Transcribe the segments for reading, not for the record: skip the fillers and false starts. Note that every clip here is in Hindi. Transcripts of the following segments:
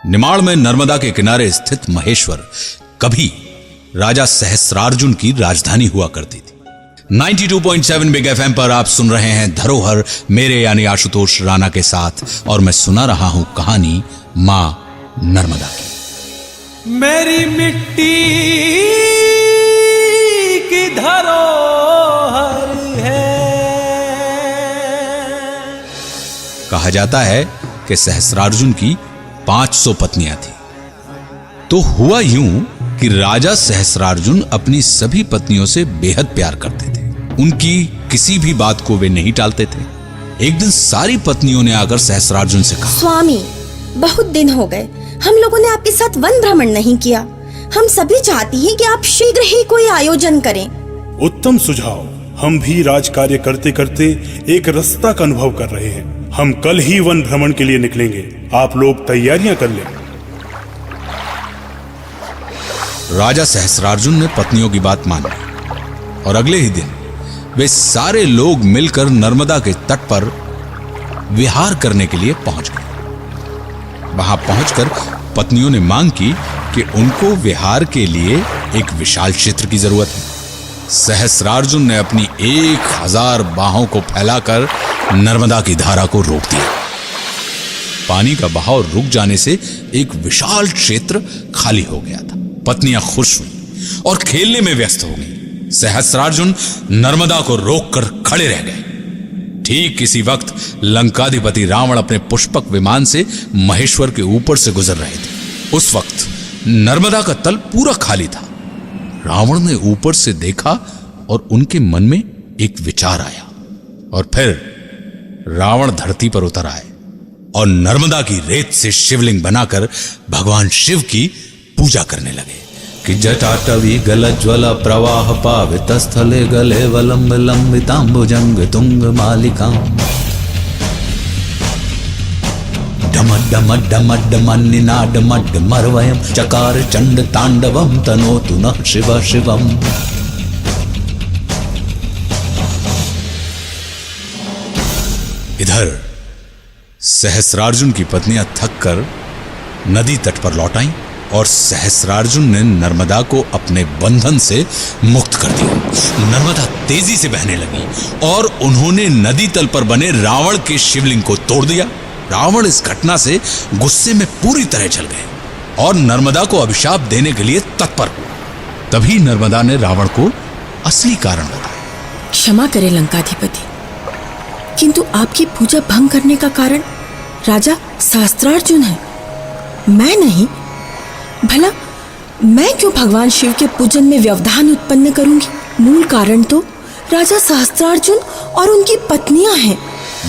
निमाड़ में नर्मदा के किनारे स्थित महेश्वर कभी राजा सहस्रार्जुन की राजधानी हुआ करती थी। 92.7 बिग एफएम पर आप सुन रहे हैं धरोहर, मेरे यानी आशुतोष राणा के साथ, और मैं सुना रहा हूं कहानी मां नर्मदा की। मेरी मिट्टी की धरोहर है। कहा जाता है कि सहस्रार्जुन की 500 पत्नियां थी। तो हुआ यूं कि राजा सहस्रार्जुन अपनी सभी पत्नियों से बेहद प्यार करते थे। उनकी किसी भी बात को वे नहीं टालते थे। एक दिन सारी पत्नियों ने आकर सहस्रार्जुन से कहा, स्वामी, बहुत दिन हो गए हम लोगों ने आपके साथ वन भ्रमण नहीं किया। हम सभी चाहती हैं कि आप शीघ्र ही कोई आयोजन करें। उत्तम सुझाव। हम भी राज कार्य करते करते एक रास्ता का अनुभव कर रहे हैं। हम कल ही वन भ्रमण के लिए निकलेंगे। आप लोग तैयारियां कर लें। राजा सहस्रार्जुन ने पत्नियों की बात मान ली और अगले ही दिन वे सारे लोग मिलकर नर्मदा के तट पर विहार करने के लिए पहुंच गए। वहां पहुंचकर पत्नियों ने मांग की कि उनको विहार के लिए एक विशाल क्षेत्र की जरूरत है। सहस्रार्जुन ने अपनी 1000 बाहों को फैलाकर नर्मदा की धारा को रोक दिया। पानी का बहाव रुक जाने से एक विशाल क्षेत्र खाली हो गया था। पत्नियां खुश हुई और खेलने में व्यस्त हो गई। सहस्रार्जुन नर्मदा को रोककर खड़े रह गए। ठीक इसी वक्त लंकाधिपति रावण अपने पुष्पक विमान से महेश्वर के ऊपर से गुजर रहे थे। उस वक्त नर्मदा का तल पूरा खाली था। रावण ने ऊपर से देखा और उनके मन में एक विचार आया और फिर रावण धरती पर उतर आए और नर्मदा की रेत से शिवलिंग बनाकर भगवान शिव की पूजा करने लगे कि जटाटवी गलज्वल प्रवाह पावित स्थले गले वलंब लंबितांबुजंग तुंग मालिकां डमड डमड डमन्निनाड मड मरवयम चकार चंड तांडवम तनोतु नः शिव शिवम। इधर सहस्रार्जुन की पत्नियां थककर नदी तट पर लौट आईं और सहस्रार्जुन ने नर्मदा को अपने बंधन से मुक्त कर दिया। नर्मदा तेजी से बहने लगी और उन्होंने नदी तल पर बने रावण के शिवलिंग को तोड़ दिया। रावण इस घटना से गुस्से में पूरी तरह जल गए और नर्मदा को अभिशाप देने के लिए तत्पर हुए। तभी नर्मदा ने रावण को असली कारण बताया। क्षमा करें लंकाधिपति, किंतु आपकी पूजा भंग करने का कारण राजा सहस्त्रार्जुन है, मैं नहीं। भला मैं क्यों भगवान शिव के पूजन में व्यवधान उत्पन्न करूंगी? मूल कारण तो राजा सहस्त्रार्जुन और उनकी पत्नियां हैं।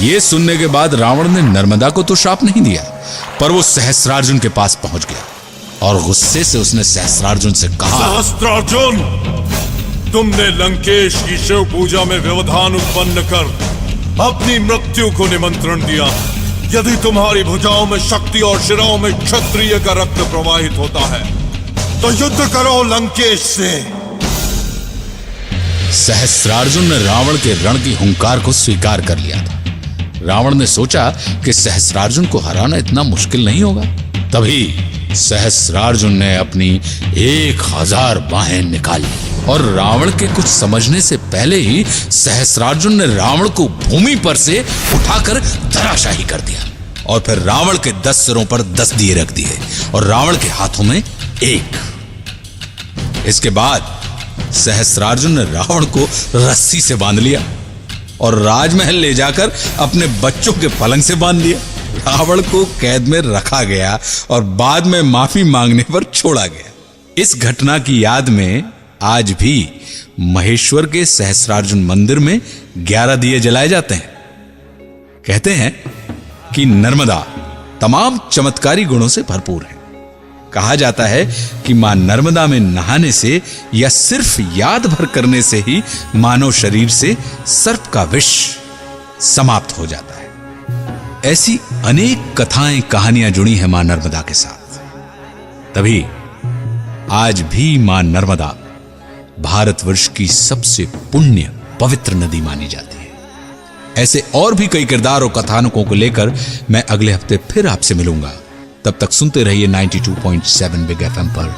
ये सुनने के बाद रावण ने नर्मदा को तो श्राप नहीं दिया, पर वो सहस्रार्जुन के पास पहुंच गया और गुस्से से उसने सहस्रार्जुन से कहा, सहस्त्रार्जुन, तुमने लंकेश की शिव पूजा में व्यवधान उत्पन्न कर अपनी मृत्यु को निमंत्रण दिया। यदि तुम्हारी भुजाओं में शक्ति और शिराओं में क्षत्रिय का रक्त प्रवाहित होता है तो युद्ध करो लंकेश से। सहस्रार्जुन ने रावण के रण की हुंकार को स्वीकार कर लिया था। रावण ने सोचा कि सहस्रार्जुन को हराना इतना मुश्किल नहीं होगा। तभी सहस्रार्जुन ने अपनी 1000 बाहें निकाली और रावण के कुछ समझने से पहले ही सहस्रार्जुन ने रावण को भूमि पर से उठाकर धराशाही कर दिया और फिर रावण के 10 सिरों पर 10 दिए रख दिए और रावण के हाथों में 1। इसके बाद सहस्रार्जुन ने रावण को रस्सी से बांध लिया और राजमहल ले जाकर अपने बच्चों के पलंग से बांध दिया। रावण को कैद में रखा गया और बाद में माफी मांगने पर छोड़ा गया। इस घटना की याद में आज भी महेश्वर के सहस्रार्जुन मंदिर में 11 दिए जलाए जाते हैं। कहते हैं कि नर्मदा तमाम चमत्कारी गुणों से भरपूर है। कहा जाता है कि मां नर्मदा में नहाने से या सिर्फ याद भर करने से ही मानव शरीर से सर्प का विष समाप्त हो जाता है। ऐसी अनेक कथाएं कहानियां जुड़ी हैं मां नर्मदा के साथ। तभी आज भी मां नर्मदा भारतवर्ष की सबसे पुण्य पवित्र नदी मानी जाती है। ऐसे और भी कई किरदार और कथानकों को लेकर मैं अगले हफ्ते फिर आपसे मिलूंगा। तब तक सुनते रहिए 92.7 बिग एफएम पर